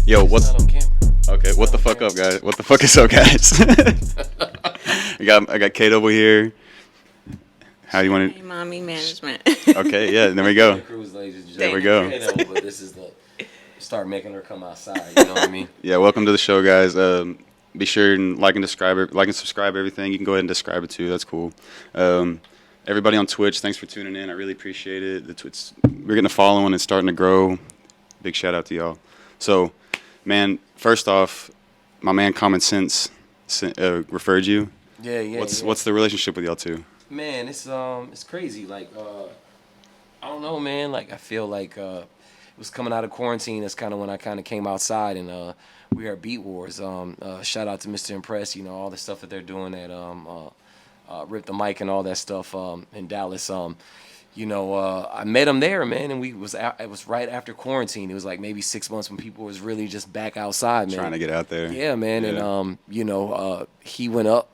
Yo, what? Not on camera. Okay, what the fuck up, guys? What the fuck is up, guys? I got Kate over here. How do you want Hey, mommy management. to? Okay, yeah, there we go. Cruise ladies, There we go. But this is the start making her come outside. You know what I mean? Yeah, welcome to the show, guys. Be sure and like and subscribe everything. You can go ahead and describe it too. That's cool. Everybody on Twitch, thanks for tuning in. I really appreciate it. We're getting a following. It's starting to grow. Big shout out to y'all. So, man, first off, my man Common Sense referred you. Yeah. What's the relationship with y'all two? Man, it's crazy. Like I don't know, man. Like I feel like it was coming out of quarantine. That's kind of when I kind of came outside, and we are Beat Wars. Shout out to Mr. Impress. You know all the stuff that they're doing at Rip the Mic and all that stuff in Dallas. I met him there, man, and it was right after quarantine. It was like maybe 6 months when people was really just back outside, man. Trying to get out there. Yeah, man, Yeah. and he went up,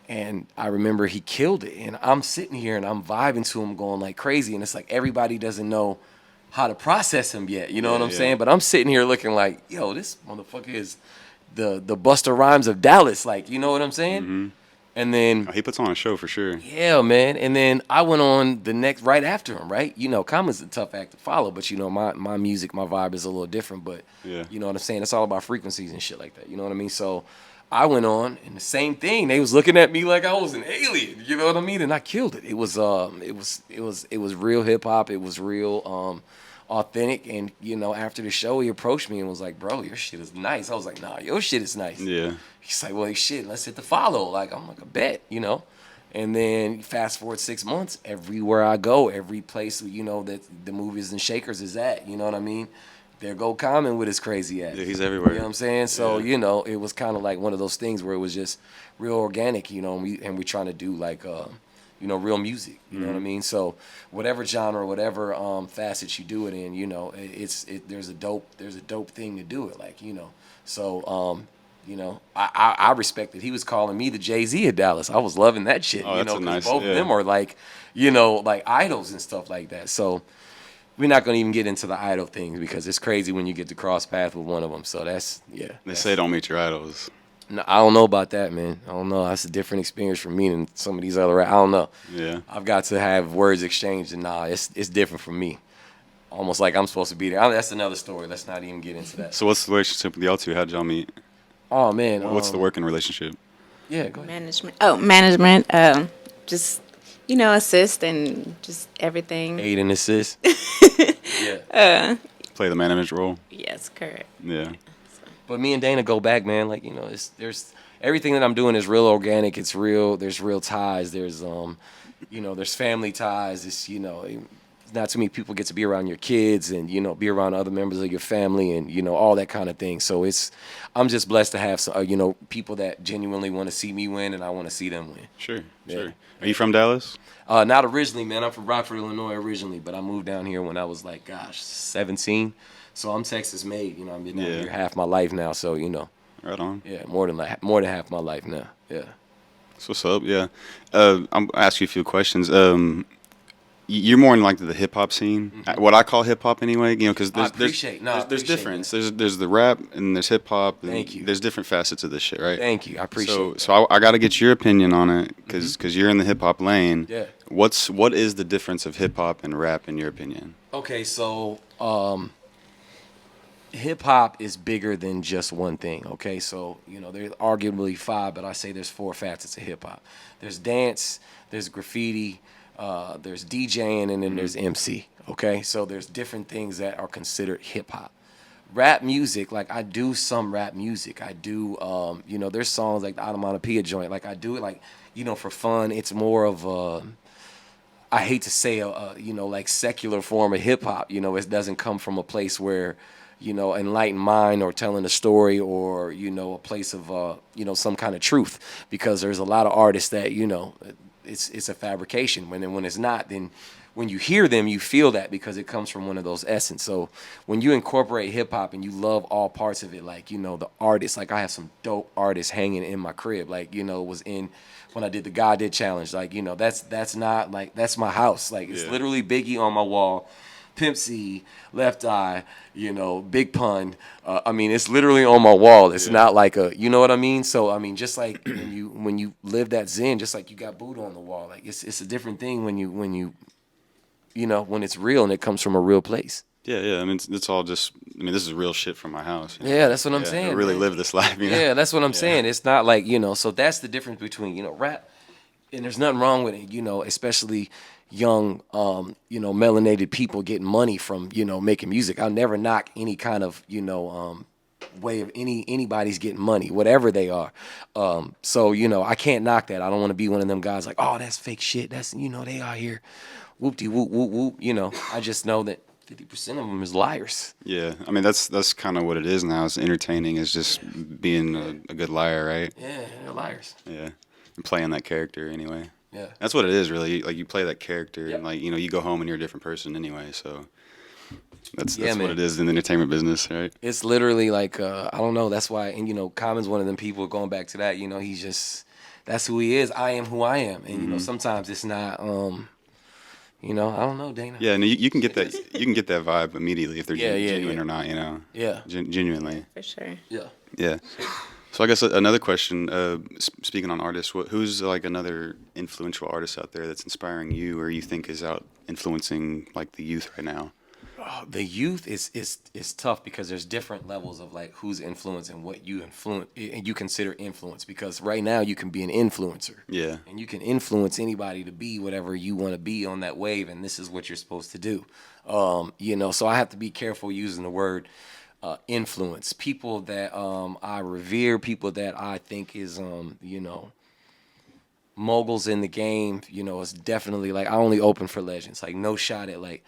and I remember he killed it, and I'm sitting here and I'm vibing to him, going like crazy, and it's like everybody doesn't know how to process him yet. You know what I'm saying? But I'm sitting here looking like, yo, this motherfucker is the Busta Rhymes of Dallas. Like, you know what I'm saying? Mm-hmm. And then he puts on a show for sure. yeah, man. And then I went on the next right after him, right? You know, Common's a tough act to follow, but you know, my music, my vibe is a little different. But Yeah. you know what I'm saying? It's all about frequencies and shit like that. You know what I mean? So I went on, and the same thing. They was looking at me like I was an alien. You know what I mean? And I killed it. It was real hip hop. It was real authentic. And you know, after the show, he approached me and was like, "Bro, your shit is nice." I was like, "Nah, your shit is nice." Yeah. He's like, well, shit, let's hit the follow. Like, I'm like, a bet, you know? And then fast forward 6 months, everywhere I go, every place, you know, that the Movies and Shakers is at, you know what I mean? There go Common with his crazy ass. Yeah, he's everywhere. You know what I'm saying? So, Yeah. you know, it was kind of like one of those things where it was just real organic, you know, and we trying to do like, you know, real music, you know what I mean? So whatever genre, whatever facets you do it in, you know, there's a dope thing to do it, like, you know. So, you know, I respected. He was calling me the Jay-Z of Dallas. I was loving that shit. Oh, you that's know, a 'cause nice- both yeah. of them are like, you know, like idols and stuff like that. So we're not gonna even get into the idol things because it's crazy when you get to cross path with one of them. So They say don't meet your idols. No, I don't know about that, man. I don't know. That's a different experience for me than some of these other. I don't know. Yeah. I've got to have words exchanged, and it's different for me. Almost like I'm supposed to be there. That's another story. Let's not even get into that. So what's the relationship with y'all two? How'd y'all meet? Oh man, What's the working relationship? Yeah, go ahead. Management. Oh, management. Just assist and just everything. Aid and assist. Yeah. Play the management role. Yes, correct. Yeah. But me and Dana go back, man. Like, you know, there's everything that I'm doing is real organic. It's real. There's real ties. There's you know, there's family ties. It's, you know, not too many people get to be around your kids and, you know, be around other members of your family and, you know, all that kind of thing. So I'm just blessed to have some, you know, people that genuinely want to see me win and I want to see them win. Sure. Yeah. Sure. Are you from Dallas? Not originally, man. I'm from Rockford, Illinois originally, but I moved down here when I was like, 17. So I'm Texas made. You know, I've been down here half my life now. So, you know. Right on. Yeah, more than half my life now. Yeah. So what's up? Yeah. I'm gonna ask you a few questions. You're more in like the hip hop scene, what I call hip hop anyway. You know, because there's difference. There's the rap and there's hip hop. Thank you. There's different facets of this shit, right? Thank you. I appreciate it. So I got to get your opinion on it because you're in the hip hop lane. Yeah. What is the difference of hip hop and rap in your opinion? Okay, so hip hop is bigger than just one thing. Okay, so you know there's arguably 5, but I say there's 4 facets of hip hop. There's dance, there's graffiti, there's DJing, and then there's MC. Okay, so there's different things that are considered hip hop. Rap music, like I do some rap music. I do, you know, there's songs like the Onomatopoeia joint. Like I do it like, you know, for fun. It's more of I hate to say you know, like secular form of hip hop. You know, it doesn't come from a place where, you know, enlightened mind or telling a story or, you know, a place of, you know, some kind of truth. Because there's a lot of artists that, you know, it's a fabrication. When it's not, then when you hear them, you feel that because it comes from one of those essence. So when you incorporate hip hop and you love all parts of it, like, you know, the artists, like I have some dope artists hanging in my crib, like, you know, was in when I did the God Did Challenge, like, you know, that's not like, that's my house. Like, it's literally Biggie on my wall. Pimp C, Left Eye, you know, Big Pun. I mean, it's literally on my wall. It's not like a, you know what I mean? So I mean, just like when you live that Zen, just like you got Buddha on the wall. Like it's a different thing when you know, when it's real and it comes from a real place. Yeah. I mean, it's all just. I mean, this is real shit from my house. You know? Yeah, that's what I'm I saying. really man. live this life. You know? Yeah, that's what I'm saying. It's not like, you know, so that's the difference between, you know, rap, and there's nothing wrong with it, you know, especially young, you know, melanated people getting money from, you know, making music. I'll never knock any kind of, you know, way of anybody's getting money, whatever they are. So, you know, I can't knock that. I don't want to be one of them guys like, oh, that's fake shit. That's, you know, they out here whoop-de whoop, whoop, whoop. You know, I just know that 50% of them is liars. Yeah, I mean that's kind of what it is now. It's entertaining is just being a good liar, right? Yeah, they're liars. Yeah, and playing that character anyway. Yeah. That's what it is, really. Like you play that character, Yep. and like you know, you go home and you're a different person anyway. So that's Yeah, what man. it is in the entertainment business, right? It's literally like, I don't know. That's why, and you know, Common's one of them people going back to that, you know, he's just, that's who he is. I am who I am. And, you know, sometimes it's not, you know, I don't know, Dana. Yeah, and you can get that vibe immediately if they're Yeah, genuine yeah. or not, you know. Yeah. Genuinely. For sure. Yeah. Yeah. So I guess another question, speaking on artists, who's like another influential artist out there that's inspiring you or you think is out influencing like the youth right now? The youth is tough because there's different levels of like who's influence and what you consider influence, because right now you can be an influencer. Yeah. And you can influence anybody to be whatever you want to be on that wave, and this is what you're supposed to do. You know, so I have to be careful using the word influence. People that I revere, people that I think is you know, moguls in the game, you know, it's definitely like I only open for legends. Like no shot at like,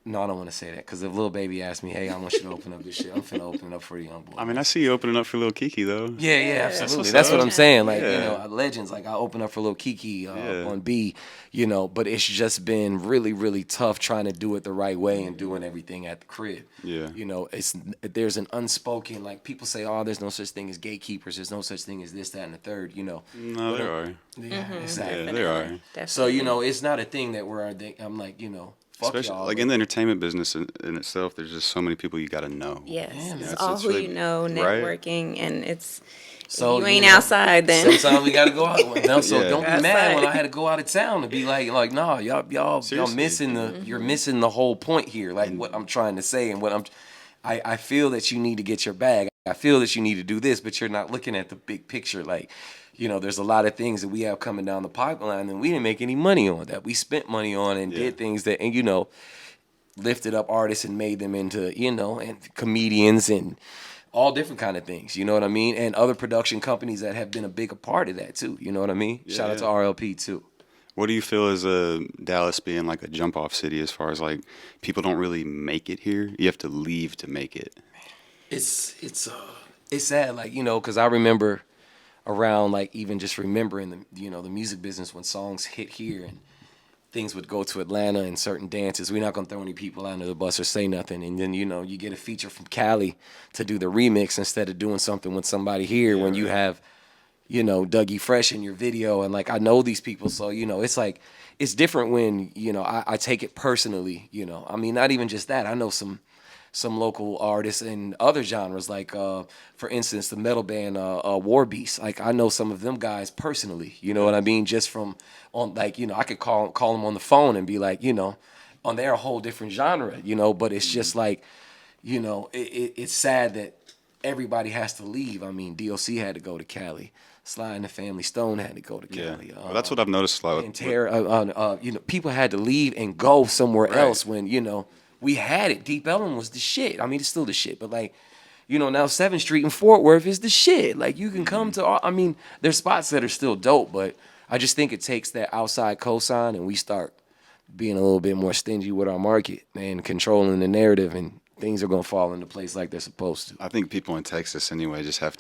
no, I don't want to say that, because if Lil Baby asked me, hey, I want you to open up this shit, I'm finna open it up for the young boy. I mean, I see you opening up for Lil Kiki though. Yeah, absolutely. what's That's what up. I'm saying. Like, you Yeah. know, legends. Like, I open up for Lil Kiki Yeah. on B, you know, but it's just been really, really tough trying to do it the right way and doing everything at the crib. Yeah. You know, there's an unspoken, like, people say, oh, there's no such thing as gatekeepers. There's no such thing as this, that, and the third, you know. No, there are. Yeah, exactly. Yeah, there are. Definitely. So, you know, it's not a thing that I'm like, you know, fuck Especially y'all. like but- in the entertainment business in itself, there's just so many people you got to know. Yes. Man, It's that's- all it's who really- you know, right? networking, and it's, So you ain't know, outside then. Sometimes we gotta go out. So Yeah. don't be mad when I had to go out of town to be like, nah, y'all Seriously. missing you're missing the whole point here. Like what I'm trying to say and what I feel that you need to get your bag. I feel that you need to do this, but you're not looking at the big picture. Like, you know, there's a lot of things that we have coming down the pipeline and we didn't make any money on that. We spent money on and Yeah. did things that, and you know, lifted up artists and made them into, you know, and comedians and all different kind of things, you know what I mean? And other production companies that have been a bigger part of that too, you know what I mean? Yeah, Shout out to yeah. RLP too. What do you feel is Dallas being like a jump off city as far as like people don't really make it here? You have to leave to make it. It's sad, like, you know, because I remember around, like, even just remembering the, you know, the music business when songs hit here and things would go to Atlanta and certain dances. We're not gonna throw any people under the bus or say nothing. And then, you know, you get a feature from Cali to do the remix instead of doing something with somebody here when you have, you know, Dougie Fresh in your video. And like, I know these people. So, you know, it's like, it's different when, you know, I take it personally, you know. I mean, not even just that. I know some local artists in other genres, like for instance the metal band War Beast. Like I know some of them guys personally, you know what I mean, just from on, like, you know, I could call them on the phone and be like, you know, on they're a whole different genre, you know. But it's just like, you know, it's sad that everybody has to leave. I mean, DOC had to go to Cali, Sly and the Family Stone had to go to Yeah. Cali. Well, that's what I've noticed a lot. And you know, people had to leave and go somewhere Right. else when, you know, we had it. Deep Ellum was the shit. I mean, it's still the shit, but like, you know, now 7th Street in Fort Worth is the shit. Like, you can come to I mean, there's spots that are still dope, but I just think it takes that outside cosign and we start being a little bit more stingy with our market and controlling the narrative, and things are going to fall into place like they're supposed to. I think people in Texas anyway just you have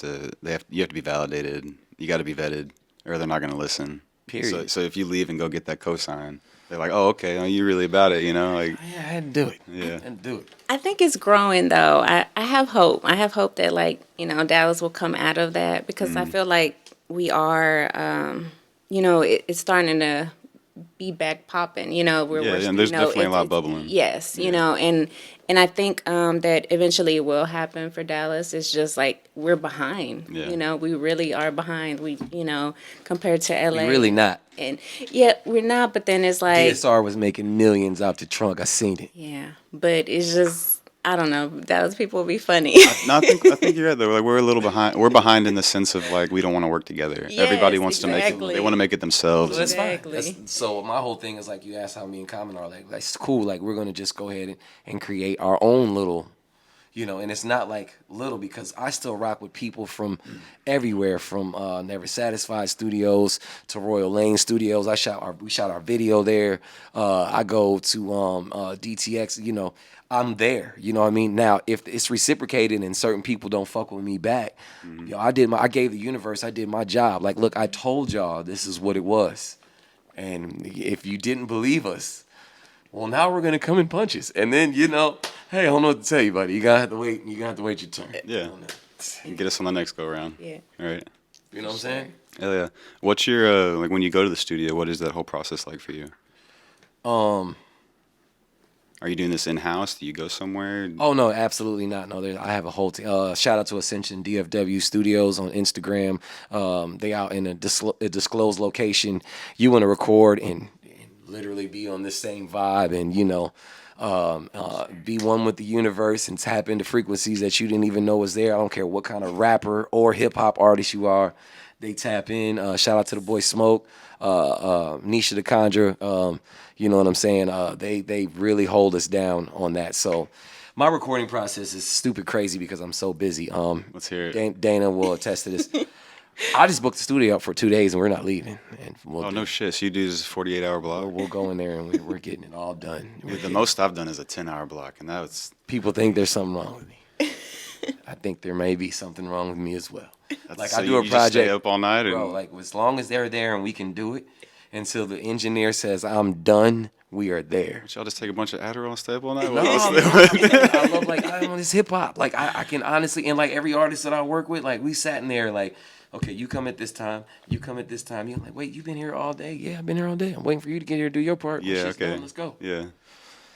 to be validated. You got to be vetted, or they're not going to listen. Period. So if you leave and go get that cosign, they're like, oh, okay, you really about it, you know? Like, Yeah, I had to do it. Yeah. I had to do it. I think it's growing though. I have hope. I have hope that, like, you know, Dallas will come out of that, because I feel like we are, you know, it's starting to be back popping. You know, Yeah, and there's definitely a lot bubbling. Yes, you Yeah. know, and I think that eventually it will happen for Dallas. It's just like we're behind. Yeah. You know, we really are behind. We, you know, compared to LA. We really not. And yeah, we're not. But then it's like, DSR was making millions out the trunk. I seen it. yeah, but it's just, I don't know. Dallas people be funny. No, I think you're right though. Like we're a little behind. We're behind in the sense of like we don't want to work together. Yes, Everybody wants to exactly. make it. They want to make it themselves. So that's Exactly. fine. So my whole thing is like you asked how me and Common are like it's cool. Like we're gonna just go ahead and create our own little, you know. And it's not like little because I still rock with people from everywhere, from Never Satisfied Studios to Royal Lane Studios. We shot our video there. I go to DTX. You know, I'm there. You know what I mean? Now, if it's reciprocated and certain people don't fuck with me back, you know, I gave the universe. I did my job. Like, look, I told y'all this is what it was, and if you didn't believe us, well, now we're gonna come in punches, and then you know, hey, I don't know what to tell you, buddy. You gotta have to wait. You gotta have to wait your turn. Yeah. And get us on the next go round. Yeah. All right. You know what I'm saying? Hell yeah. What's your like when you go to the studio? What is that whole process like for you? Are you doing this in house? Do you go somewhere? Oh no, absolutely not. No, I have a whole team. Shout out to Ascension DFW Studios on Instagram. They out in a disclosed location. You want to record and literally be on the same vibe, and you know, be one with the universe and tap into frequencies that you didn't even know was there. I don't care what kind of rapper or hip hop artist you are. They tap in. Shout out to the boy Smoke, Nisha the Conjure. You know what I'm saying? They really hold us down on that. So my recording process is stupid crazy because I'm so busy. Let's hear it. Dana will attest to this. I just booked the studio up for 2 days and we're not leaving. And Oh no shit! So you do this 48-hour block? We'll go in there and we're getting it all done. The most I've done is a 10-hour block, and that was People think there's something wrong with me. I think there may be something wrong with me as well. Like so I do a you just project, stay up all night, and bro. Like as long as they're there and we can do it, until the engineer says I'm done, we are there. y'all just take a bunch of Adderall and stay up all night. No, What's I love like I want this hip hop. Like I can honestly, and like every artist that I work with, like we sat in there like, okay, you come at this time, you come at this time. You're like, wait, you've been here all day? Yeah, I've been here all day. I'm waiting for you to get here to do your part. When Yeah, shit's okay. done, let's go. Yeah.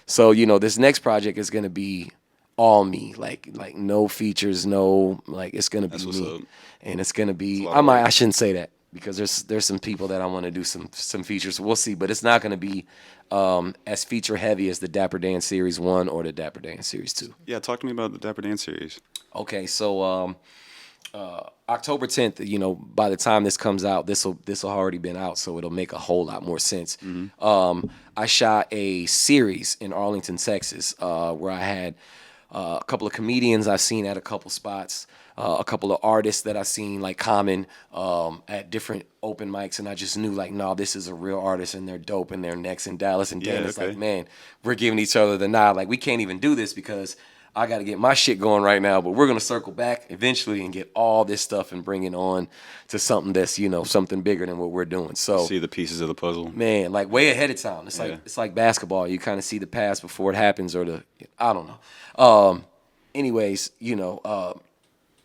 So you know, this next project is gonna be all me, like no features, no like it's gonna be That's what's me, up. and it's gonna be. It's a lot of I shouldn't say that because there's some people that I want to do some features. We'll see, but it's not gonna be as feature heavy as the Dapper Dan Series 1 or the Dapper Dan Series 2. Yeah, talk to me about the Dapper Dan series. Okay, so October 10th, you know, by the time this comes out, this'll already been out, so it'll make a whole lot more sense. I shot a series in Arlington, Texas, where I had a couple of comedians I've seen at a couple spots, a couple of artists that I've seen like Common at different open mics, and I just knew like, no, this is a real artist and they're dope and they're next in Dallas. And Yeah, Dana's okay. like, man, we're giving each other the nod. Like we can't even do this because I got to get my shit going right now, but we're going to circle back eventually and get all this stuff and bring it on to something that's, you know, something bigger than what we're doing. So See the pieces of the puzzle. man, like way ahead of time. It's like Yeah. it's like basketball. You kind of see the pass before it happens, or I don't know. Anyways, you know,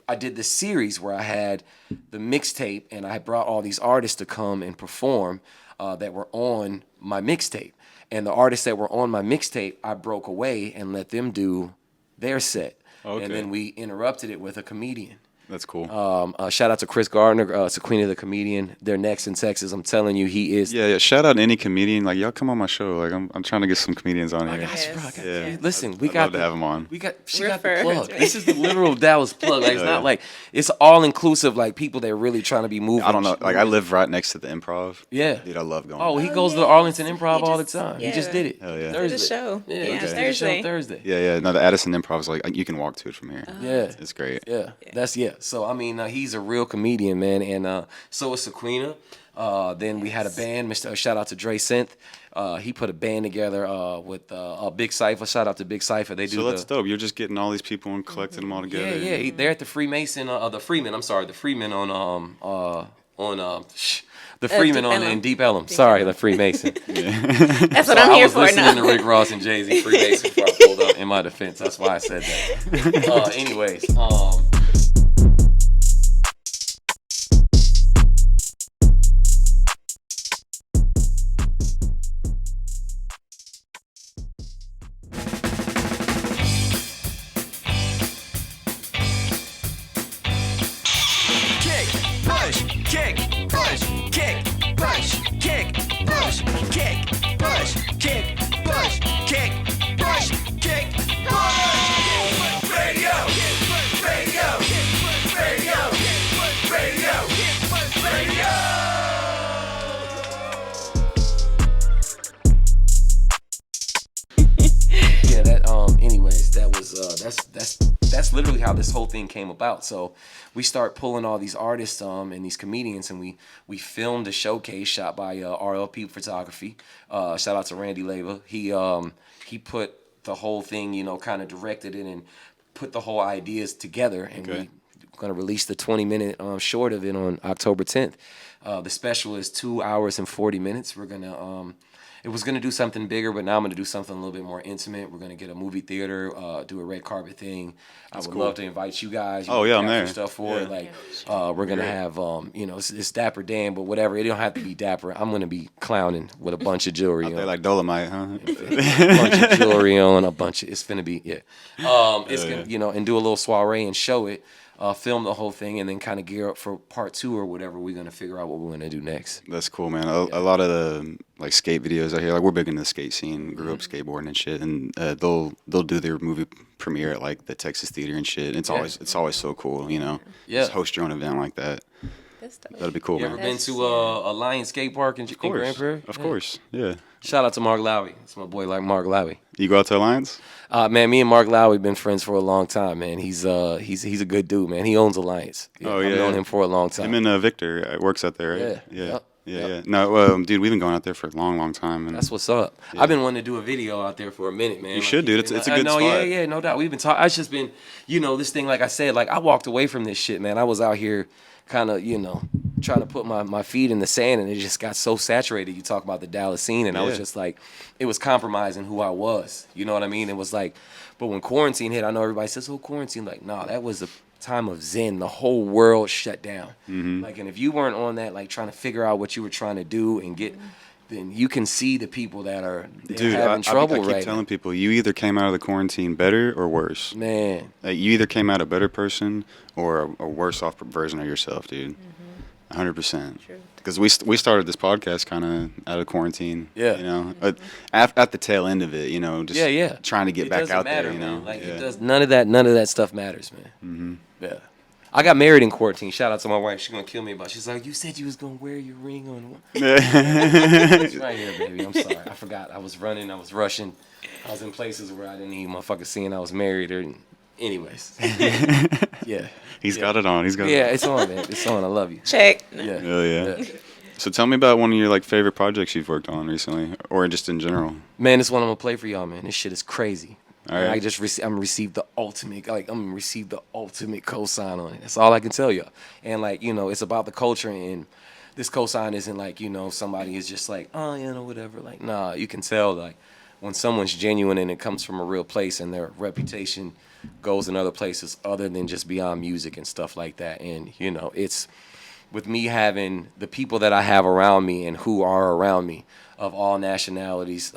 I did this series where I had the mixtape, and I brought all these artists to come and perform that were on my mixtape. And the artists that were on my mixtape, I broke away and let them do their set. Okay. And then we interrupted it with a comedian. That's cool. Shout out to Chris Gardner, Sequina the comedian. They're next in Texas. I'm telling you, he is. Yeah. Shout out any comedian. Like y'all come on my show. Like I'm trying to get some comedians on here. Gosh, bro, Yeah. Listen, I'd love to have 'em on. She got the Refer. plug. This is the literal Dallas plug. Like it's Yeah. not like it's all inclusive. Like people that are really trying to be moving. I don't know. Like I live right next to the Improv. Yeah. Dude, I love going. Oh, he there. goes to the yes. Arlington Improv He all the just- time. He yeah. just did it. Hell yeah. Thursday. The show. Yeah, Yeah, he just did the Thursday. show Thursday. Yeah. No, the Addison Improv is like you can walk to it from here. Yeah. It's great. Yeah, So I mean, he's a real comedian, man, and so is Sequina. Then we had a band. Shout out to Dre Synth. He put a band together with a Big Cypher. Shout out to Big Cypher. They do So that's dope. You're just getting all these people and collecting them all together. Yeah. They're at the Freemason. The Freeman. I'm sorry, the Freeman the Freeman Deep on Ellum. in Deep Ellum. Sorry, the Freemason. That's what So I'm I here was for listening now. to Rick Ross and Jay Z Freemason before I pulled up. In my defense, that's why I said that. Anyways. that's literally how this whole thing came about. So we start pulling all these artists and these comedians, and we filmed a showcase shot by RLP Photography. Shout out to Randy Leva. He put the whole thing, you know, kind of directed it and put the whole ideas together, and we're gonna release the 20-minute short of it on October 10th. The special is 2 hours and 40 minutes. We're gonna it was gonna do something bigger, but now I'm gonna do something a little bit more intimate. We're gonna get a movie theater, do a red carpet thing. I would love to invite you guys. Oh yeah, I'm there. Stuff for it. Like we're gonna have you know, it's Dapper Dan, but whatever. It don't have to be dapper. I'm gonna be clowning with a bunch of jewelry. They're like Dolomite, huh? A bunch of jewelry on, it's gonna be it's gonna, you know, and do a little soiree and show it. Film the whole thing, and then kind of gear up for part 2 or whatever. We're gonna figure out what we're gonna do next. That's cool, man. A lot of the like skate videos I hear, like we're big into the skate scene. Grew up skateboarding and shit, and they'll do their movie premiere at like the Texas Theater and shit. And it's always so cool, you know. Just host your own event like that. That'd be cool, You man. ever been to a Lion Skate Park in Grand Prairie? Of course, yeah. Shout out to Mark Lowy. It's my boy, like Mark Lowy. You go out to Alliance? Man, me and Mark Lowy been friends for a long time, man. He's a good dude, man. He owns Alliance. Oh yeah, I've known him for a long time. Him and Victor works out there, right? Yeah. No, dude, we've been going out there for a long time. And that's what's up. I've been wanting to do a video out there for a minute, man. You should, dude. It's a good spot. Yeah, no doubt. We've been talking. It's just been, you know, this thing. Like I said, like I walked away from this shit, man. I was out here, kind of, you know, trying to put my feet in the sand, and it just got so saturated. You talk about the Dallas scene, and I was just like, it was compromising who I was. You know what I mean? It was like, but when quarantine hit, I know everybody says, "Oh, quarantine." Like, nah, that was a time of zen. The whole world shut down. Like, and if you weren't on that, like trying to figure out what you were trying to do and get, then you can see the people that are having trouble. I keep telling people, you either came out of the quarantine better or worse. Man, you either came out a better person or a worse off version of yourself, dude. 100%. Because we started this podcast kind of out of quarantine. You know, at the tail end of it, you know, just trying to get back out there. You know, like it does. None of that stuff matters, man. Yeah. I got married in quarantine. Shout out to my wife. She's gonna kill me, but she's like, "You said you was gonna wear your ring on." It's right here, baby. I'm sorry. I forgot. I was running. I was rushing. I was in places where I didn't even motherfucker seeing I was married. Or, anyways. Yeah. He's got it on. He's got it on. Yeah, it's on, man. It's on. I love you. Check. Yeah. Oh yeah. So tell me about one of your like favorite projects you've worked on recently, or just in general. Man, this one I'm gonna play for y'all, man. This shit is crazy. All right. I just received the ultimate, cosign on it. That's all I can tell y'all. And like, you know, it's about the culture, and this cosign isn't like, you know, somebody is just like, oh, you know, whatever. Like, nah, you can tell like when someone's genuine and it comes from a real place, and their reputation goes in other places other than just beyond music and stuff like that. And you know, it's with me having the people that I have around me and who are around me, of all nationalities,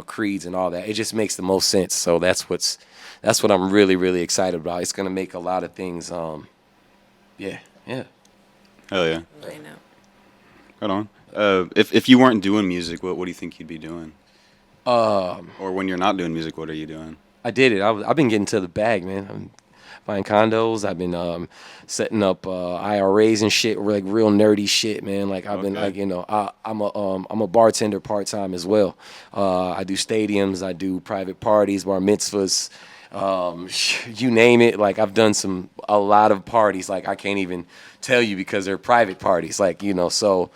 creeds, and all that. It just makes the most sense. So that's what I'm really, really excited about. It's gonna make a lot of things. Yeah. Hell yeah. I know. Right on. If you weren't doing music, what do you think you'd be doing? Or when you're not doing music, what are you doing? I did it. I've been getting to the bag, man. I'm buying condos. I've been setting up IRAs and shit, like real nerdy shit, man. Like I've been like, you know, I'm a bartender part time as well. I do stadiums, I do private parties, bar mitzvahs, you name it. Like I've done a lot of parties. Like I can't even tell you because they're private parties. Like, you know, so.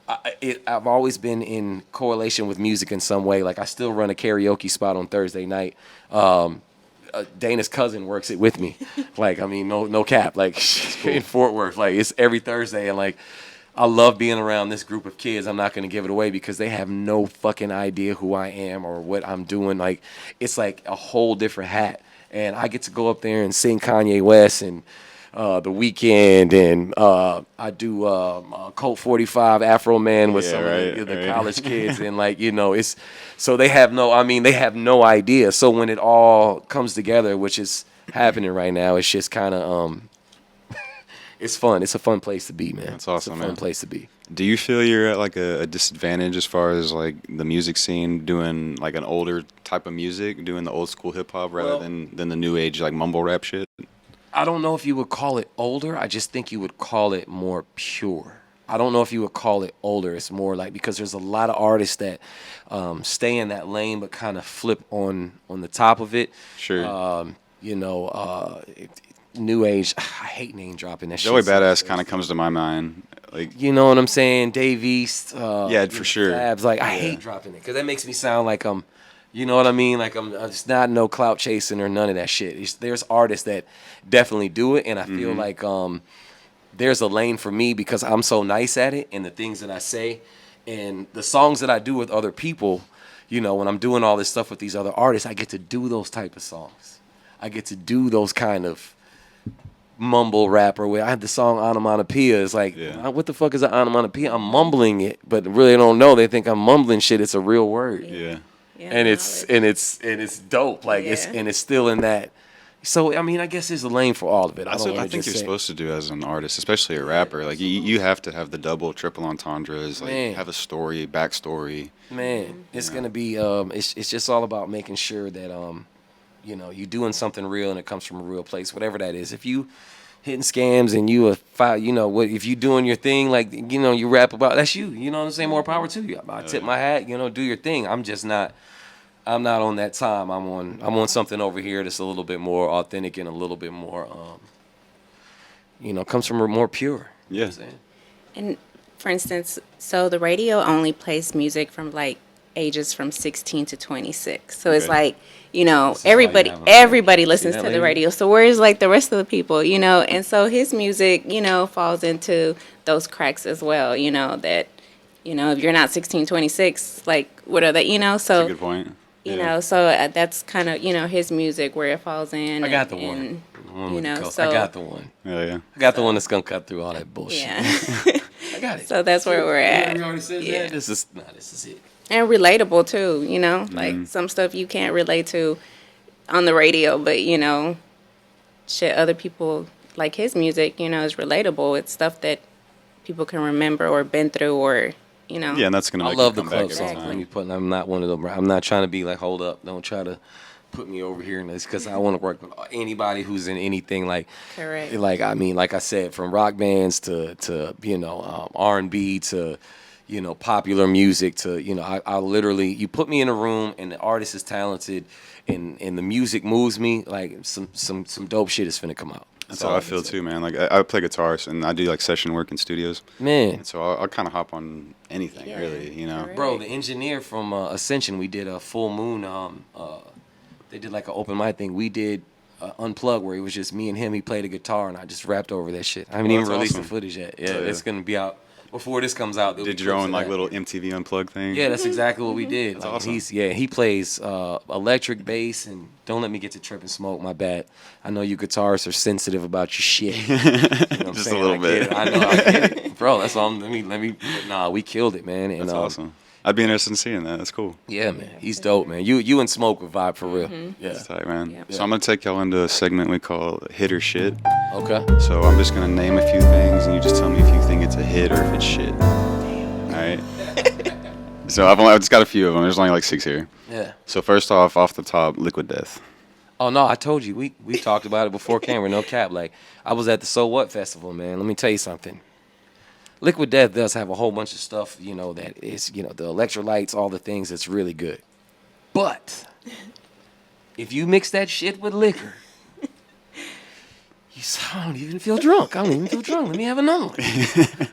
I've always been in correlation with music in some way. Like I still run a karaoke spot on Thursday night. Dana's cousin works it with me. Like, I mean, no cap. Like in Fort Worth, like it's every Thursday, and like I love being around this group of kids. I'm not gonna give it away because they have no fucking idea who I am or what I'm doing. Like it's like a whole different hat, and I get to go up there and sing Kanye West and The Weeknd, and I do Colt 45 Afro Man with some of the college kids, and like, you know, it's so they have no idea. So when it all comes together, which is happening right now, it's just kind of it's fun. It's a fun place to be, man. That's awesome, it's a fun place to be. Do you feel you're at like a disadvantage as far as like the music scene, doing like an older type of music, doing the old school hip hop rather than the new age like mumble rap shit? I don't know if you would call it older. I just think you would call it more pure. I don't know if you would call it older. It's more like, because there's a lot of artists that stay in that lane but kind of flip on the top of it. Sure. new age. I hate name dropping that Joey shit. Badass kind of comes to my mind. Like, You know what I'm saying? Dave East. Yeah, for sure. Fabs. Like, I hate dropping it because that makes me sound like I'm, you know what I mean? Like I'm just not no clout chasing or none of that shit. There's artists that definitely do it, and I feel like there's a lane for me because I'm so nice at it and the things that I say and the songs that I do with other people. When I'm doing all this stuff with these other artists, I get to do those type of songs. I get to do those kind of mumble rapper where I had the song onomatopoeia. It's like, what the fuck is an onomatopoeia? I'm mumbling it, but really don't know. They think I'm mumbling shit. It's a real word. Yeah. And it's dope. Like it's still in that. So I mean, I guess there's a lane for all of it. That's what I think you're supposed to do as an artist, especially a rapper. Like you have to have the double, triple entendres. Like have a story, backstory. Man, it's gonna be. It's just all about making sure that you're doing something real and it comes from a real place, whatever that is. If you hitting scams and you if you doing your thing, like you rap about, that's you. You know what I'm saying? More power to you. I tip my hat. Do your thing. I'm not on that time. I'm on something over here that's a little bit more authentic and a little bit more comes from more pure. Yeah. You know what I'm saying? And for instance, so the radio only plays music from like ages from 16 to 26. So it's like, everybody listens to the radio. So where's like the rest of the people, And so his music, falls into those cracks as well, that, if you're not 16, 26, like what are they, So that's a good point. So that's kind of, his music where it falls in. I got the one. So I got the one. Yeah. I got the one that's gonna cut through all that bullshit. Yeah. I got it. So that's where we're at. We already said that. This is it. And relatable too, like some stuff you can't relate to on the radio, but shit, other people like his music, is relatable. It's stuff that people can remember or been through or, Yeah, and that's gonna. I make love you the come club back every songs. time. I'm not one of them. I'm not trying to be like, hold up, don't try to put me over here and this because I want to work with anybody who's in anything like. Correct. Like like I said, from rock bands to R&B to popular music to I literally, you put me in a room and the artist is talented and the music moves me, like some dope shit is finna come out. That's how I feel too, man. Like I play guitars and I do like session work in studios. Man. And so I'll kind of hop on anything, really, correct. Bro, the engineer from Ascension, we did a full moon. They did like an open mic thing. We did Unplugged where it was just me and him. He played a guitar and I just rapped over that shit. I haven't even released the footage yet. Yeah, it's gonna be out before this comes out. Did your own like little MTV Unplugged thing? Yeah, that's exactly what we did. That's like, awesome. He plays electric bass and don't let me get to Trip and Smoke. My bad. I know you guitarists are sensitive about your shit. You know what I'm Just saying? a little bit. I know. I get it, bro. That's all. Let me. Nah, we killed it, man. And, That's awesome. I'd be interested in seeing that. That's cool. Yeah, man. He's dope, man. You and Smoke would vibe for real. Yeah. That's tight, man. Yep. So I'm gonna take y'all into a segment we call Hit or Shit. Okay. So I'm just gonna name a few things, and you just tell me if you think it's a hit or if it's shit. All right. So I've just got a few of them. There's only like 6 here. Yeah. So first off the top, Liquid Death. Oh no, I told you we talked about it before camera. No cap. Like I was at the So What festival, man. Let me tell you something. Liquid Death does have a whole bunch of stuff, that is, the electrolytes, all the things that's really good. But if you mix that shit with liquor, I don't even feel drunk. I don't even feel drunk. Let me have another one.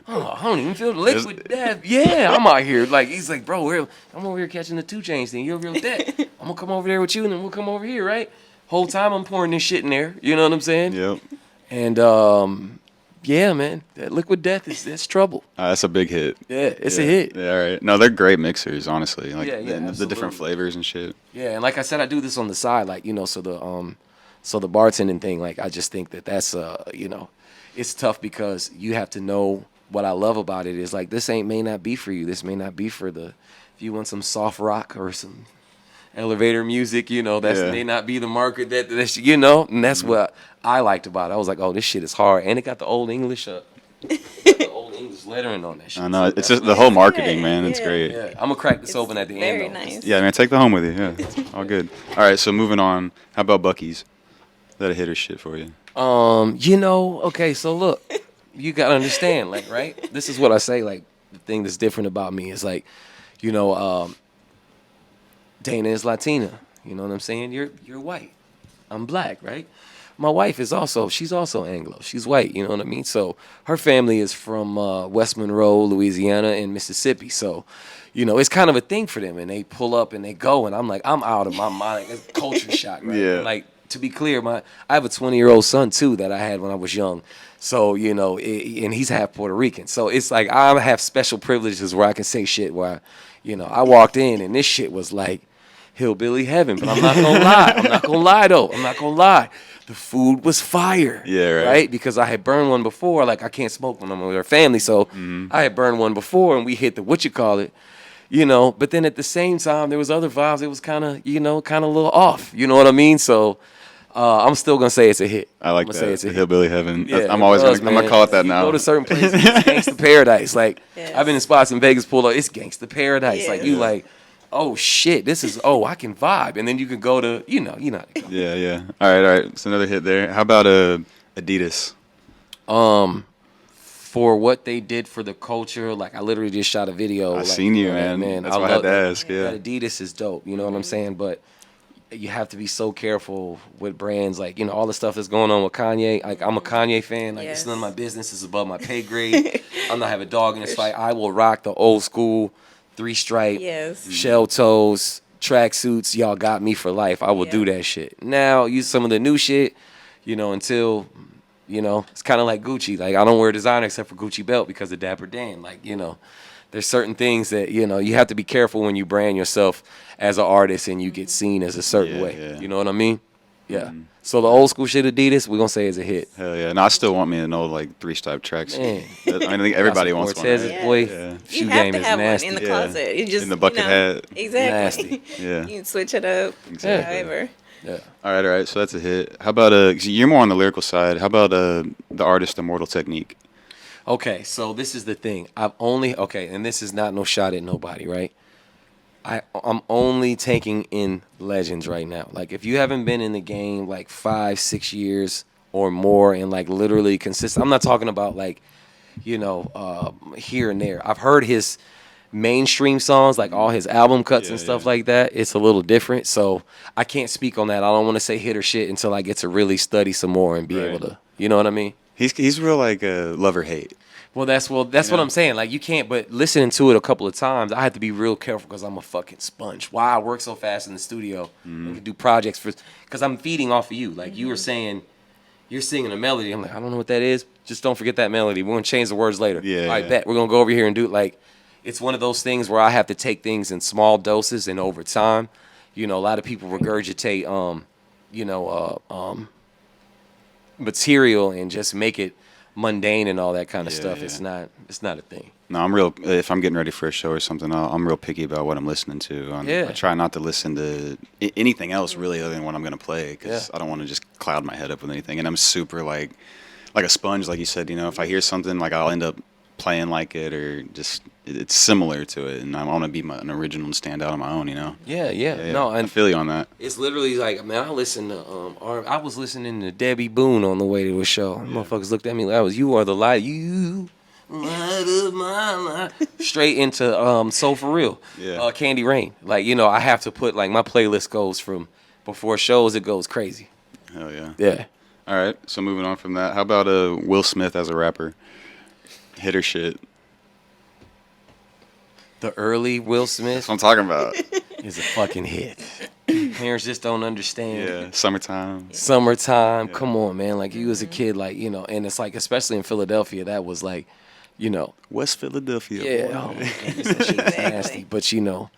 I don't even feel Liquid Death. Yeah, I'm out here. Like, he's like, bro, I'm over here catching the 2 Chainz thing. You're over here with that. I'm going to come over there with you, and then we'll come over here, right? Whole time I'm pouring this shit in there. You know what I'm saying? Yep. And, yeah, man, that Liquid Death that's trouble. That's a big hit. Yeah, it's a hit. Yeah, all right. No, they're great mixers, honestly. Like the absolutely. different flavors and shit. Yeah, and like I said, I do this on the side, like so the bartending thing, like I just think that's it's tough because you have to know what I love about it is like this may not be for you. This may not be for if you want some soft rock or some elevator music, that may not be the market that's and that's what I liked about it. I was like, oh, this shit is hard, and it got the old English lettering on that shit. I know. It's just the whole marketing, man. It's great. Yeah, I'm gonna crack this open at the end. Very Though. nice. Yeah, man. Take the home with you. Yeah, all good. All right. So moving on. How about Buc-ee's? Is that a hit or shit for you? Okay, so look, you gotta understand, like, right? This is what I say, like, the thing that's different about me is like, Dana is Latina. You know what I'm saying? You're white. I'm black, right? My wife is she's also Anglo. She's white, you know what I mean? So her family is from West Monroe, Louisiana, and Mississippi. So, you know, it's kind of a thing for them. And they pull up and they go, and I'm like, I'm out of my mind. It's culture shock, right? Yeah. And like, to be clear, I have a 20-year-old son, too, that I had when I was young. So, you know, and he's half Puerto Rican. So it's like I have special privileges where I can say shit where, you know, I walked in and this shit was like hillbilly heaven. But I'm not going to lie. I'm not going to lie, though. I'm not going to lie. The food was fire. Yeah, right. Because I had burned one before. Like, I can't smoke when I'm with her family. So I had burned one before and we hit the you know. But then at the same time, there was other vibes. It was kind of, you know, kind of a little off. You know what I mean? So I'm still going to say it's a hit. I like I'm that. say it's a hit. Hillbilly heaven. Yeah, I'm always I'm gonna call it that now. You go to certain places, it's gangsta paradise. Like, Yes. I've been in spots in Vegas, pull up, it's gangsta paradise. Yes. Like, you like, oh shit, this is, I can vibe. And then you can go to, you know. Yeah, yeah. All right. It's another hit there. How about Adidas? For what they did for the culture, like I literally just shot a video. I like, seen you, know that, man. That's why I had to ask. Yeah. That Adidas is dope. You know what I'm saying? But you have to be so careful with brands, like, you know, all the stuff that's going on with Kanye. Like, I'm a Kanye fan. Like, it's none of my business. It's above my pay grade. I'm not have a dog in this fight. I will rock the old school 3-stripe, Yes. shell toes, tracksuits. Y'all got me for life. I will do that shit. Now, use some of the new shit, you know, until, you know, it's kind of like Gucci. Like, I don't wear designer except for Gucci belt because of Dapper Dan. Like, you know, there's certain things that, you know, you have to be careful when you brand yourself as an artist and you get seen as a certain way. Yeah. You know what I mean? Yeah. So the old school shit Adidas, we're going to say is a hit. Hell yeah. No, I still want me an old, like, 3-stripe tracks. Man. I think everybody wants one. Cortez's Right? boy. Yeah. Shoe You have game to is have nasty. one in the Yeah. closet. You just, In the bucket hat. Exactly. Nasty. Yeah. You can switch it up. Exactly. However. Yeah. All right. So that's a hit. How about you're more on the lyrical side. How about the artist Immortal Technique? Okay, so this is the thing. And this is not no shot at nobody, right? I'm only taking in legends right now. Like, if you haven't been in the game like 5-6 years or more and like literally consistent, I'm not talking about like, you know, here and there. I've heard his mainstream songs, like all his album cuts and stuff like that. It's a little different, so I can't speak on that. I don't want to say hit or shit until I get to really study some more and be able to, you know what I mean? He's real like love or hate. Well, that's what I'm saying. Like, you can't. But listening to it a couple of times, I have to be real careful because I'm a fucking sponge. Why I work so fast in the studio and do projects because I'm feeding off of you. Like you were saying, you're singing a melody. I'm like, I don't know what that is. Just don't forget that melody. We're gonna change the words later. Yeah. I bet we're gonna go over here and do it. Like, it's one of those things where I have to take things in small doses and over time. You know, a lot of people regurgitate, material and just make it mundane and all that kind of stuff. Yeah. It's not a thing. No, I'm real. If I'm getting ready for a show or something, I'm real picky about what I'm listening to. I try not to listen to anything else really other than what I'm gonna play because I don't want to just cloud my head up with anything. And I'm super like a sponge, like you said. You know, if I hear something, like I'll end up playing like it or just it's similar to it, and I want to be an original and stand out on my own. You know. Yeah. No, I and feel you on that. it's literally like, man, I listen to I was listening to Debbie Boone on the way to a show. Motherfuckers looked at me like I was, you are the light, you light of my life. Straight into So For Real. Yeah. Candy Rain. Like, you know, I have to put, like, my playlist goes from before shows, it goes crazy. Hell yeah. Yeah. All right. So moving on from that, how about Will Smith as a rapper? Hit or shit? The early Will Smith That's what I'm talking about. is a fucking hit. Parents just don't understand. Yeah. Summertime. Summertime, come on, man. Like, you as a kid, like, you know, and it's like, especially in Philadelphia, that was like, you know. West Philadelphia. Yeah. Boy. Oh my goodness, that shit was nasty. But, you know,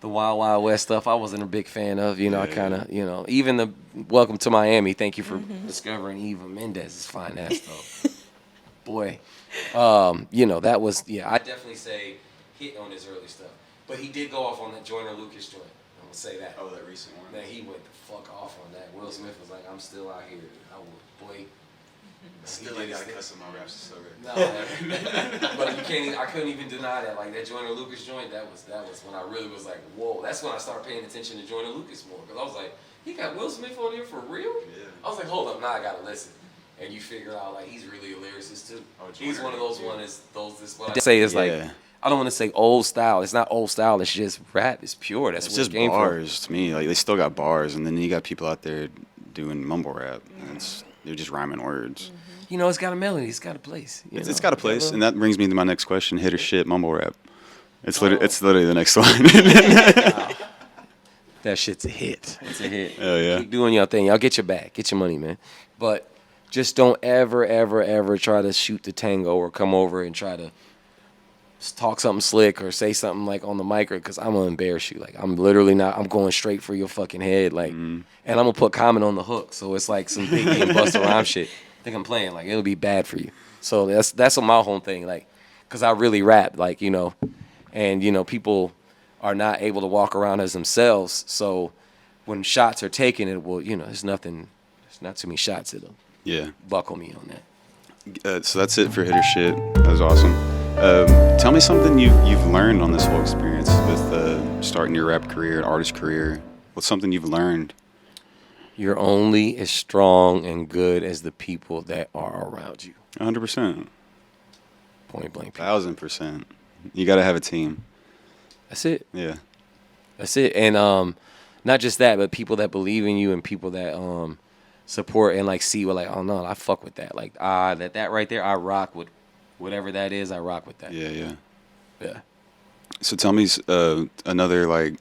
the Wild Wild West stuff, I wasn't a big fan of. You know, I kind of, you know, even the Welcome to Miami, thank you for discovering Eva Mendes' fine ass, though. Boy. You know, that was, I definitely say hit on his early stuff. But he did go off on that Joyner Lucas joint. I'm going to say that. Oh, that recent one. Man, he went the fuck off on that. Will Smith was like, I'm still out here. I would, boy. Still ain't gotta cuss in my raps. It's so good. No, but you can't. I couldn't even deny that. Like that Joyner Lucas joint. That was when I really was like, whoa. That's when I started paying attention to Joyner Lucas more because I was like, he got Will Smith on here for real? Yeah. I was like, hold up, now I gotta listen. And you figure out like he's really a lyricist too. Oh, He's Joyner, one of those yeah. ones. This what I say is like. I don't want to say old style. It's not old style. It's just rap. It's pure. That's It's what just it came bars to me. Like they still got bars, and then you got people out there doing mumble rap. You're just rhyming words. You know, it's got a melody. It's got a place. It's got a place, and that brings me to my next question: hit or shit, mumble rap. It's Oh. literally the next line. That shit's a hit. It's a hit. Oh, yeah. Keep doing your thing. Y'all get your bag. Get your money, man. But just don't ever, ever, ever try to shoot the tango or come over and try to talk something slick or say something like on the mic, because I'm gonna embarrass you. Like, I'm literally not. I'm going straight for your fucking head. Like, and I'm gonna put Common on the hook. So it's like some big game Busta Rhymes shit. I think I'm playing. Like, it'll be bad for you. So that's what my whole thing. Like, because I really rap. Like, you know, and you know, people are not able to walk around as themselves. So when shots are taken, it will, you know, there's not too many shots that'll buckle me on that. So that's it for hit or shit. That was awesome. Tell me something you've learned on this whole experience with starting your rap career and artist career. What's something you've learned? You're only as strong and good as the people that are around you. 100%. Point blank. 1,000%. You got to have a team. That's it. Yeah. That's it. And not just that, but people that believe in you and people that support and like see, well, like, oh no, I fuck with that. Like, that right there, I rock with whatever that is. I rock with that. Yeah. So tell me another, like,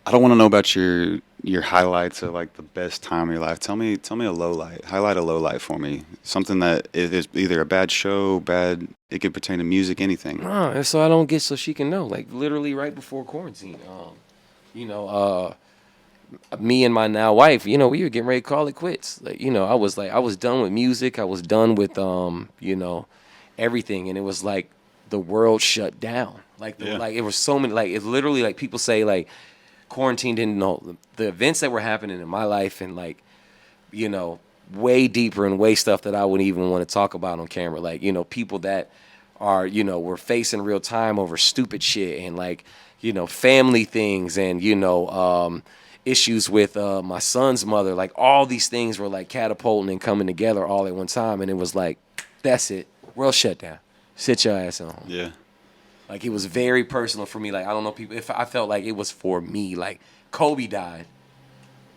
I don't want to know about your highlights of like the best time of your life. Tell me a low light. Highlight a low light for me. Something that is either a bad show, it could pertain to music, anything. So I don't get, so she can know. Like, literally right before quarantine. You know, me and my now wife, you know, we were getting ready to call it quits. Like, you know, I was done with music. I was done with you know, everything, and it was like the world shut down. Like, like it was so many. Like, it's literally like people say like quarantine didn't know the events that were happening in my life, and like, you know, way deeper and way stuff that I wouldn't even want to talk about on camera. Like, you know, people that are, you know, were facing real time over stupid shit and like, you know, family things and, you know, issues with my son's mother. Like, all these things were like catapulting and coming together all at one time, and it was like, that's it. World shut down. Sit your ass at home. Yeah. Like, it was very personal for me. Like, I don't know people, if I felt like it was for me. Like, Kobe died,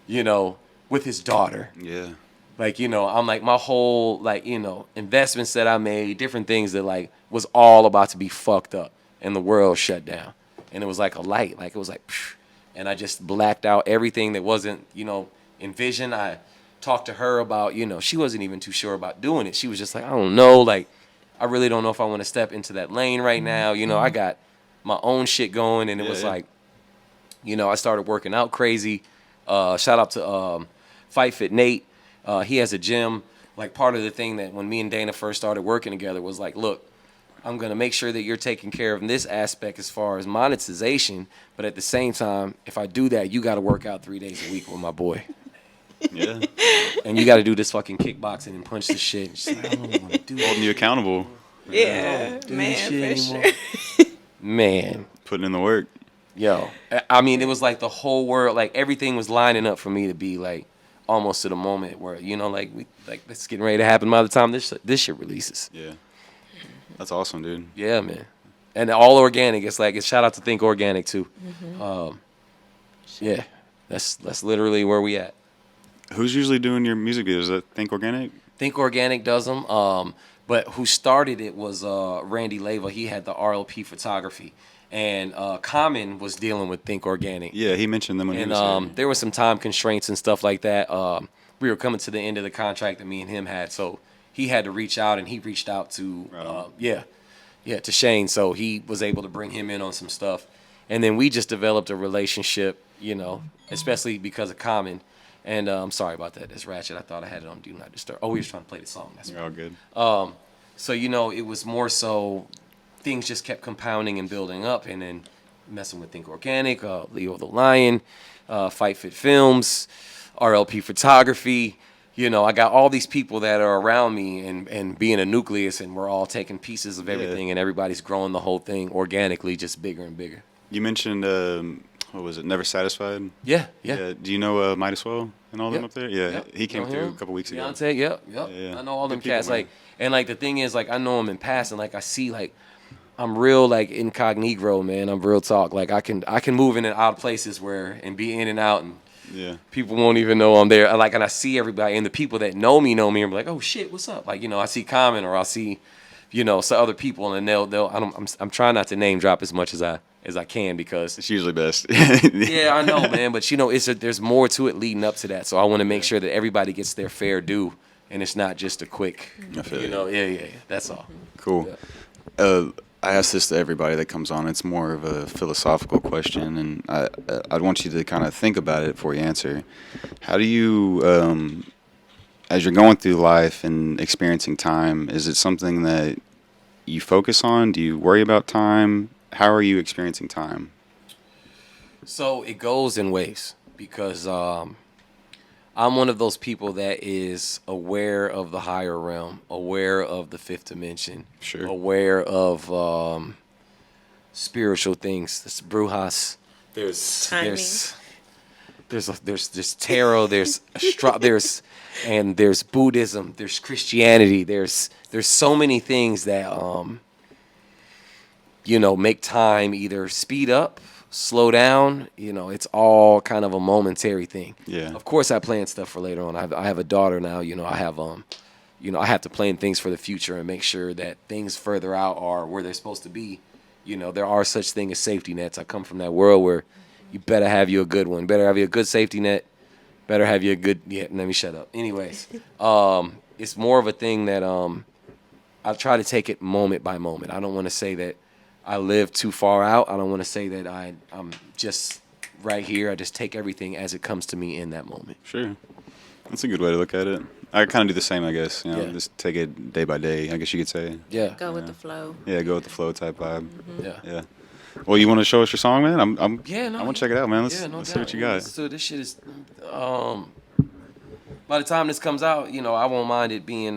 you know, with his daughter. Yeah. Like, you know, I'm like, my whole, like, you know, investments that I made, different things that, like, was all about to be fucked up. And the world shut down. And it was like a light. Like, it was like, phew, and I just blacked out everything that wasn't, you know, envisioned. I talked to her about, you know, she wasn't even too sure about doing it. She was just like, I don't know. Like, I really don't know if I want to step into that lane right now. You know, I got my own shit going. And it was like, you know, I started working out crazy. Shout out to Fight Fit Nate. He has a gym. Like, part of the thing that when me and Dana first started working together was like, look, I'm going to make sure that you're taking care of this aspect as far as monetization. But at the same time, if I do that, you got to work out 3 days a week with my boy. Yeah. And you got to do this fucking kickboxing and punch this shit. And she's like, I don't want to do that. Holding you accountable. Yeah, Do man, this shit for anymore. sure. Man. Putting in the work. Yo. I mean, it was like the whole world, like everything was lining up for me to be like almost to the moment where, you know, like it's getting ready to happen by the time this shit releases. Yeah. That's awesome, dude. Yeah, man. And all organic. It's like, it's shout out to Think Organic too. Yeah. That's literally where we at. Who's usually doing your music videos? Is that Think Organic? Think Organic does them. But who started it was Randy Leva. He had the RLP photography. And Common was dealing with Think Organic. Yeah, he mentioned them when he was And here. there were some time constraints and stuff like that. We were coming to the end of the contract that me and him had. So he had to reach out, and he reached out to, to Shane. So he was able to bring him in on some stuff. And then we just developed a relationship, you know, especially because of Common. And I'm sorry about that. That's Ratchet. I thought I had it on Do Not Disturb. Oh, we were trying to play the song. That's You're all good. So, you know, it was more so things just kept compounding and building up. And then messing with Think Organic, Leo the Lion, Fight Fit Films, RLP Photography. You know, I got all these people that are around me and being a nucleus, and we're all taking pieces of everything, and everybody's growing the whole thing organically, just bigger and bigger. You mentioned, what was it, Never Satisfied? Yeah. Do you know Might As Well and all them Yep. up there? Yeah, Yep. he came Know through him. a couple weeks ago. Beyonce, yep. Yeah. I know all them Good people, cats. man. Like, and like the thing is, like, I know them in passing. Like, I see, like, I'm real like incognito, man. I'm real talk. Like, I can move in and out of places and be in and out, and Yeah. People won't even know I'm there. Like, and I see everybody, and the people that know me, and I'm like, oh shit, what's up? Like, I see Common, or I'll see, some other people, and I'm trying not to name drop as much as I can, because It's usually best. yeah, I know, man, but there's more to it leading up to that. So I want to make sure that everybody gets their fair due, and it's not just a quick, I feel you. yeah. That's all. Cool. I ask this to everybody that comes on. It's more of a philosophical question, and I'd want you to kind of think about it before you answer. How do you, as you're going through life and experiencing time, is it something that you focus on? Do you worry about time? How are you experiencing time? So it goes in waves, because I'm one of those people that is aware of the higher realm, aware of the fifth dimension, Sure. aware of spiritual things. There's brujas, Timing. there's tarot, there's Buddhism, there's Christianity, there's so many things that make time either speed up, slow down. It's all kind of a momentary thing. Yeah. Of course, I plan stuff for later on. I have a daughter now. I have to plan things for the future and make sure that things further out are where they're supposed to be. There are such things as safety nets. I come from that world where you better have you a good one. Better have you a good safety net. Better have you a good. Yeah, let me shut up. Anyways, it's more of a thing that I try to take it moment by moment. I don't want to say that I live too far out. I don't want to say that I'm just right here. I just take everything as it comes to me in that moment. Sure. That's a good way to look at it. I kind of do the same, I guess. Yeah. Just take it day by day, I guess you could say. Yeah. Go with the flow. Yeah, go with the flow type vibe. Yeah. Yeah. Well, you want to show us your song, man? I'm Yeah, no, I want to check it out, man. Let's no see doubt. what you got. So this shit is, by the time this comes out, I won't mind it being,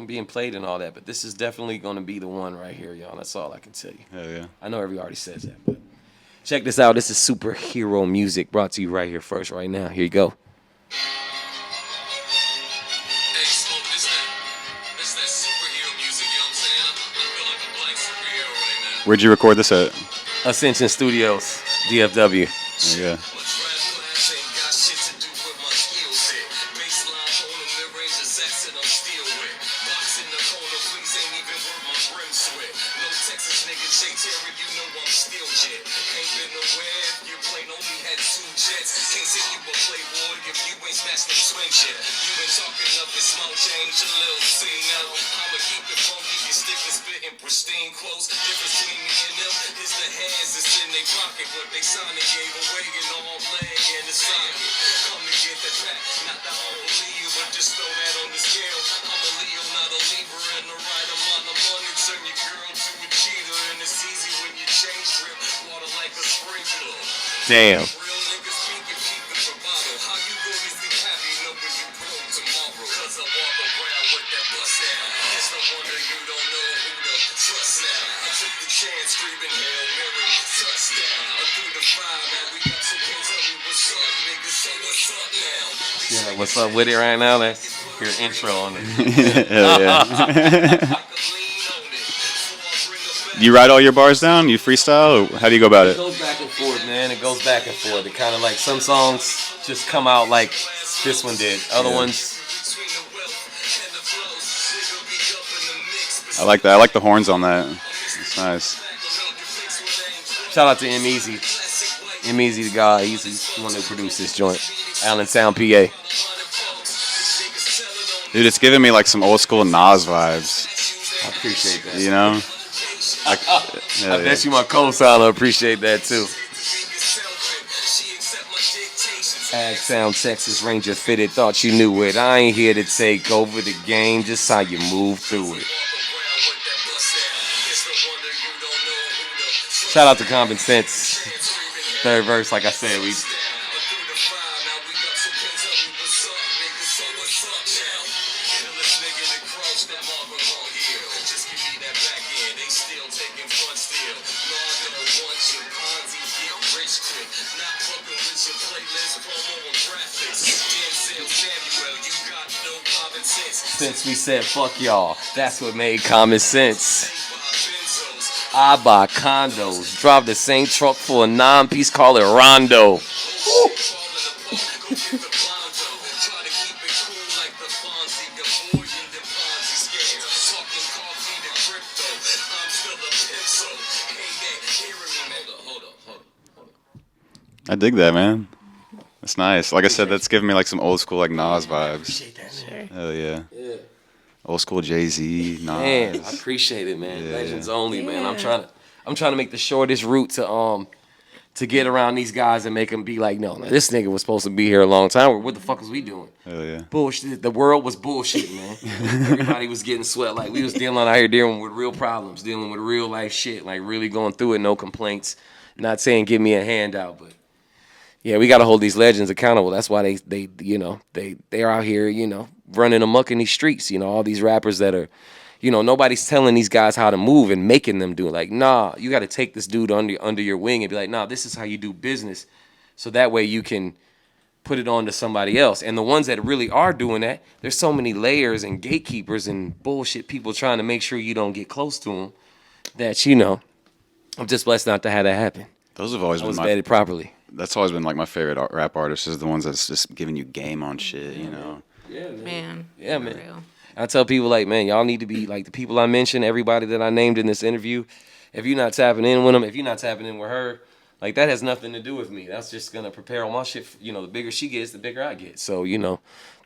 being played and all that. But this is definitely going to be the one right here, y'all. That's all I can tell you. Hell yeah. I know everybody already says that, but check this out. This is superhero music brought to you right here first, right now. Here you go. Where'd you record this at? Ascension Studios, DFW. Yeah. Pristine clothes, difference between me and them is the hands that's in their pocket. What they signed, they gave away in all leg and the socket. Come to get the pack, not the unbelieve, but just throw that on the scale. I'm a Leo, not a Libra, and the right amount of money turn your girl to a cheater. And it's easy when you change drip, water like a sprinkler. Damn. Real niggas speaking, keep the bravado. How you go to sleep happy, know when you broke tomorrow? Cause I walk around with that bust down. It's no wonder you don't know who to trust now. I took the chance, screaming Hail Mary, touchdown. Through the fire, now we got some kids, tell me what's up, niggas, say what's up now. Yeah, what's up with it right now? That's your intro on it. Hell yeah. Do you write all your bars down? You freestyle? Or how do you go about It it? goes back and forth, man. It goes back and forth. It kind of like some songs just come out like this one did. Other ones, I like that. I like the horns on that. It's nice. shout out to M Easy. M Easy, the guy. He's the one who produced this joint. Allentown, PA. Dude, it's giving me like some old school Nas vibes. I appreciate that. You know? Like, I bet you my co-signer appreciate that too. Agtown, Texas Ranger fitted, thought you knew it. I ain't here to take over the game, just how you move through it. Shout out to Common Sense. Third verse, like I said, we. Since we said fuck y'all, that's what made common sense. I buy condos. Drive the same truck for a 9-piece, call it Rondo. I dig that, man. That's nice. Like I said, that's giving me like some old school like Nas vibes. Sure. Hell yeah. Old school Jay-Z, Nas. Man, I appreciate it, man. Yeah. Legends only, man. I'm Yeah. trying to make the shortest route to get around these guys and make them be like, no, this nigga was supposed to be here a long time. What the fuck was we doing? Hell yeah. Bullshit. The world was bullshit, man. Everybody was getting sweat. Like, we was out here dealing with real problems, dealing with real life shit, like really going through it, no complaints. Not saying give me a handout, but yeah, we got to hold these legends accountable. That's why they're out here, running amok in these streets. All these rappers that are, nobody's telling these guys how to move and making them do it. Like, nah, you got to take this dude under your wing and be like, nah, this is how you do business. So that way you can put it on to somebody else. And the ones that really are doing that, there's so many layers and gatekeepers and bullshit people trying to make sure you don't get close to them that, I'm just blessed not to have that happen. Those have always I been was my vetted properly. That's always been like my favorite rap artists is the ones that's just giving you game on shit, Yeah, Man. Yeah, for man. real. I tell people like, man, y'all need to be like the people I mentioned, everybody that I named in this interview. If you're not tapping in with them, if you're not tapping in with her, like that has nothing to do with me. That's just gonna prepare all my shit. The bigger she gets, the bigger I get. So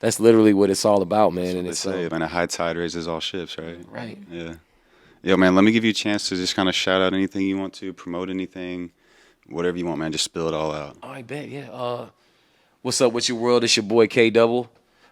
that's literally what it's all about, man. And They it's say, man, a high tide raises all ships, right? right. Yeah. Yo, man, let me give you a chance to just kind of shout out anything you want to, promote anything, whatever you want, man. Just spill it all out. I bet, yeah. What's up with your world? It's your boy K Double,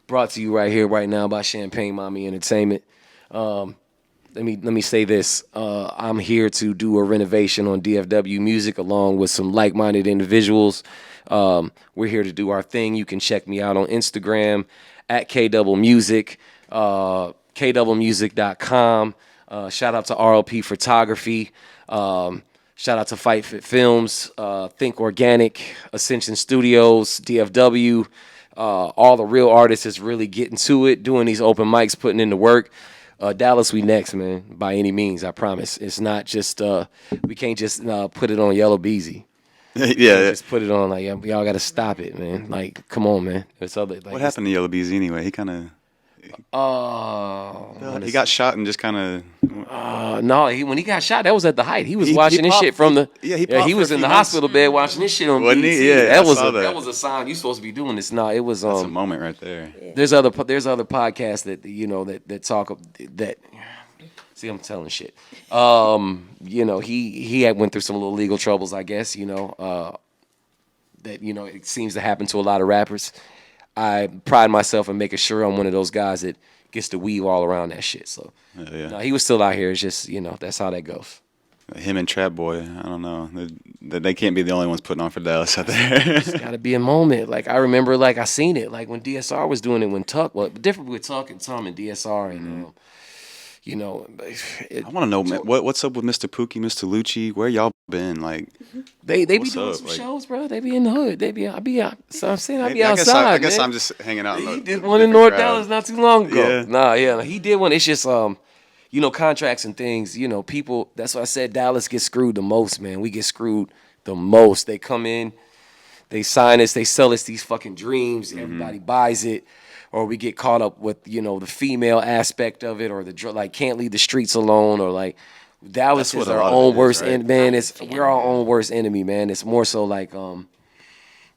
brought to you right here, right now by ChampangeMami Entertainment. Let me say this. I'm here to do a renovation on DFW Music along with some like-minded individuals. We're here to do our thing. You can check me out on Instagram at KDoubleMusic, KDoubleMusic.com. Shout out to RLP Photography. Shout out to Fight Fit Films, Think Organic, Ascension Studios, DFW. All the real artists is really getting to it, doing these open mics, putting in the work. Dallas, we next, man, by any means, I promise. It's not just, we can't just put it on Yellow Beezy. Yeah. Just put it on, like, y'all got to stop it, man. Like, come on, man. It's other, like, What happened to Yellow Beezy anyway? He kind of. He got shot and just kind of. No, when he got shot, that was at the height. He was He watching this popped- shit from the. he popped he for was a in the few months. hospital bed watching this shit on Wasn't he? BET. Yeah, I saw that that. was a sign you supposed to be doing this. No, it was That's a moment right there. There's other podcasts that that talk that. See, I'm telling shit. He had went through some little legal troubles, I guess. That it seems to happen to a lot of rappers. I pride myself in making sure I'm one of those guys that gets to weave all around that shit. So, Yeah. no, he was still out here. It's just that's how that goes. Him and Trap Boy, I don't know. They can't be the only ones putting on for Dallas out there. It's got to be a moment. Like, I remember, like, I seen it, like, when DSR was doing it, when Tuck, different with Tuck and Tom and DSR, and, I want to know, man, what's up with Mr. Pookie, Mr. Lucci? Where y'all been? Like, they be what's doing up? some Like- shows, bro. They be in the hood. So I'm saying I be I outside, guess man. I'm just hanging out. He In did one in North Dallas Dallas. not too long ago. Yeah. Nah, yeah, he did one. It's just contracts and things. People. That's why I said Dallas gets screwed the most, man. We get screwed the most. They come in, they sign us, they sell us these fucking dreams. Everybody buys it, or we get caught up with the female aspect of it, or like can't leave the streets alone, or like Dallas That's is what a our lot of own it is, worst right? enemy, man. We're our own worst enemy, man. It's more so like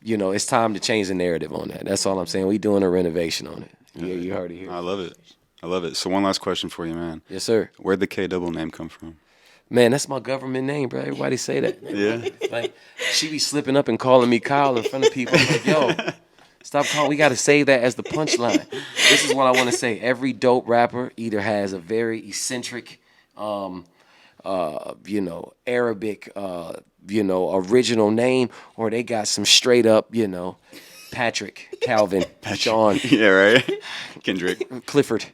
it's time to change the narrative on that. That's all I'm saying. We doing a renovation on it. Yeah, you heard it here. I love it. I love it. So one last question for you, man. Yes, sir. Where'd the K Double name come from? Man, that's my government name, bro. Everybody say that. Yeah. Like, she be slipping up and calling me Kyle in front of people. I'm like, yo, stop calling. We got to save that as the punchline. This is what I want to say. Every dope rapper either has a very eccentric, Arabic, original name, or they got some straight up, Patrick, Calvin, Sean, Yeah, right. Kendrick. Clifford,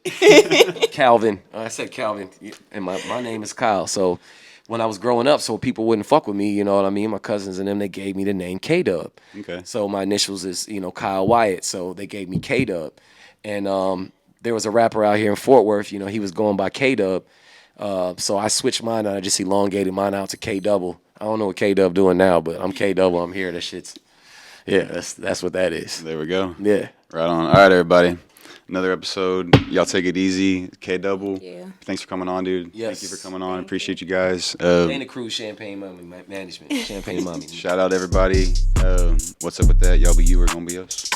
Calvin. I said Calvin, and my name is Kyle. So when I was growing up, so people wouldn't fuck with me, you know what I mean? My cousins and them, they gave me the name K-Dub. Okay. So my initials is, Kyle Wyatt. So they gave me K-Dub. And there was a rapper out here in Fort Worth, he was going by K-Dub. So I switched mine and I just elongated mine out to K-double. I don't know what K-dub doing now, but I'm K-double. I'm here. That shit's, yeah, that's what that is. There we go. Yeah. Right on. All right, everybody. Another episode. Y'all take it easy. K-double. Yeah. Thanks for coming on, dude. Yes. Thank you for coming on. Appreciate you guys. And the crew, ChampangeMami Management. ChampangeMami. Shout out everybody. What's up with that? Y'all be you or gonna be us.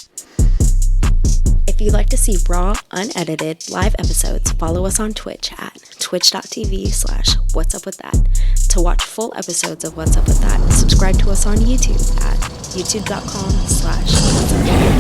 If you'd like to see raw, unedited, live episodes, follow us on Twitch at twitch.tv/whatsupwithdhat. To watch full episodes of What's Up With That, subscribe to us on YouTube at youtube.com/whatsupwithdhat.